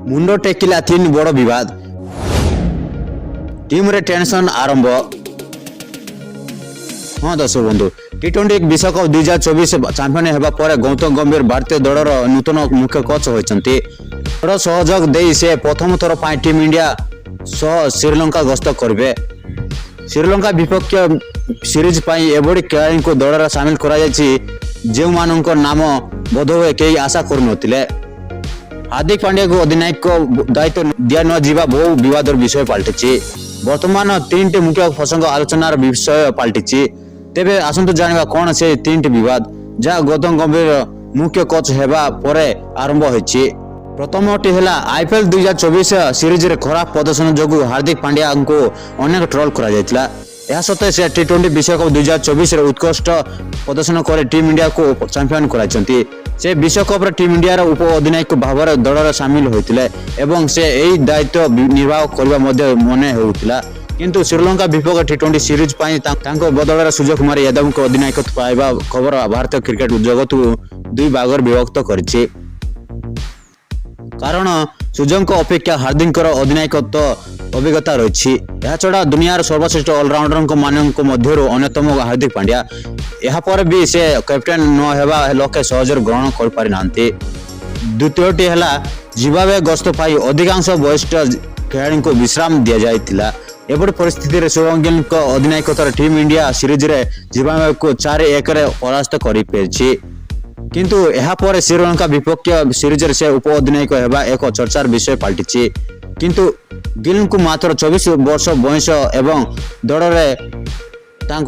मुंड टेकिला तीन बड़ विवाद टीम रे टेंशन आरंभ। हाँ दर्शक बंधु टी20 विश्वकप 2024 चैंपियन होगा पर गौतम गंभीर भारतीय दलर नूतन मुख्य कोच होती सहयोग दे से प्रथम थर टीम इंडिया सह श्रीलंका गस्त करेंगे। श्रीलंका विपक्ष सीरीज एभली खेलाड़ी को दल सामिल जो नाम बोधहुए कई आशा करुनथिले। हार्दिक पांड्या को अधिनायक दायित्व दिया न जीवा बहु विवादर विषय पलटि वर्तमान तीन मुख्य प्रसंग आलोचनार विषय पलटि। तेबे आसंतु जानिबा कौन से तीन विवाद जहाँ गौतम गंभीर मुख्य कोच हेबा परे आरंभ होइछि। प्रथमटी है आईपीएल 2024 सीरीज रे खराब प्रदर्शन जोगु हार्दिक पांड्या को अनेक ट्रोल करा जायतिला। यह सत्वे से टी20 विश्वकप 2024 रे उत्कृष्ट प्रदर्शन कर टीम इंडिया को चैंपियन कराइछन्ति। से विश्वकप रे टीम इंडिया उप अधिनायक भाव दल सामिल होइतिले एवं से एही दायित्व निर्वाह करबा मध्ये मने होउतिला। किंतु श्रीलंका विपक्ष टी20 सीरीज बदल सूर्य कुमार यादव को अधिनायक पाइबा खबर भारतीय क्रिकेट जगत दुई भागर विभक्त करिछि। कारण सूर्य अपेक्षा हार्दिक अधिनायकत्व अभिज्ञता रही। छड़ा दुनियार सर्वश्रेष्ठ ऑलराउंडर मानक मध्य अन्यतम हार्दिक पांड्या यापर भी से कैप्टेन न हेबा लोके सहज ग्रहण कर पारि नांती। द्वितीयटी है जिम्बाब्वे गस्त पाई अधिकांश वरिष्ठ खेलाड़ी को विश्राम दि जाइतिला। एपरि परिस्थिति शुभमन गिल अधिनायकत्व टीम इंडिया सीरीज रे जिम्बाब्वे को 4-1 परास्त कर पारिछि। किंतु यह पर श्रीलंका विपक्ष सीरीज से उप अधिनायक होगा एक चर्चार विषय पलटि। किंतु गिल को मात्र 24 वर्ष बयस एवं दल में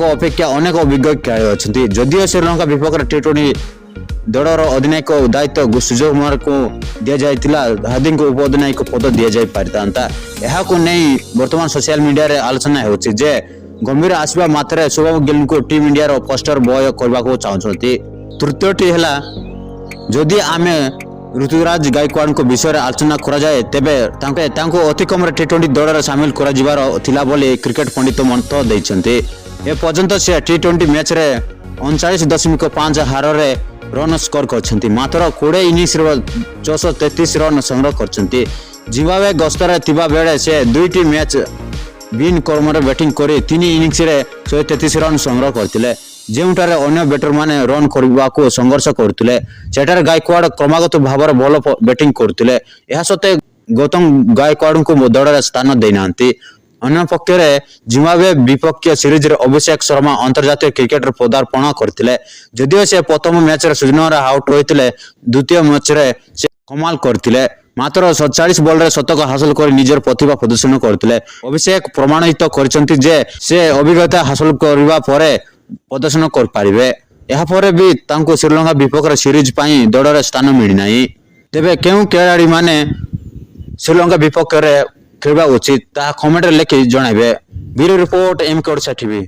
अपेक्षा अनेक अभिज्ञ खेलाड़ी अच्छा। जदिव श्रीलंका विपक्ष टी20 दलर अधिनायक दायित्व सूर्य कुमार को दि जाइतिला हार्दिक को उप अधिनायक पद दि जा पारिता। यह नहीं वर्तमान सोशल मीडिया रे आलोचना होछि जे गंभीर आसवा मात्र शुभमन गिल को टीम इंडिया पोस्टर बॉय करने को चाहते। तृतीयटी है जदि आमे ऋतुराज गायकवाड़ को विषय आलोचना करा जाए तेबे अति कम टी20 दल सामिल करा बोली क्रिकेट पंडित मत देइछन्ते। ए पर्यंत से टी20 मैच रे 39.5 हार रे रन स्कोर करछन्ती। मात्र 20 इनिंग्स 433 रन संग्रह करछन्ती। जिम्बाब्वे गस्तर थिबा बेले से दुईटी मैच विन क्रम बैटिंग कर 3 इनिंग्स रे 133 रन संग्रह करथिले। जोटारे अन्य बैटर माने रन करने को संघर्ष करते सेठारे गायकवाड़ क्रमागत भाव भल बैटिंग करते। यह सत्वे गौतम गायकवाड़ को दल स्थान देना। अन्य पक्ष जिम्बाब्वे विपक्ष सीरीज रे अभिषेक शर्मा अंतर्जातीय क्रिकेट पदार्पण करते। जदिव से प्रथम मैच शून्य आउट होते द्वितीय मैच रे से कमाल करते। मात्र 47 बॉल रे शतक हासिल कर निजर प्रतिभा प्रदर्शन करते। अभिषेक प्रमाणित करछन्ति जे से अभिज्ञता हासिल करबा परे प्रदर्शन कर पारिबे। यह पर भी तांको श्रीलंका विपक्ष सीरीज पाई दल स्थान मिलना। तेबे केउ खेलाड़ी माने श्रीलंका विपक्ष रे खेलबा उचित ता कमेंट लिखि जणाइबे। ब्यूरो रिपोर्ट एम के ओडिशा टीवी।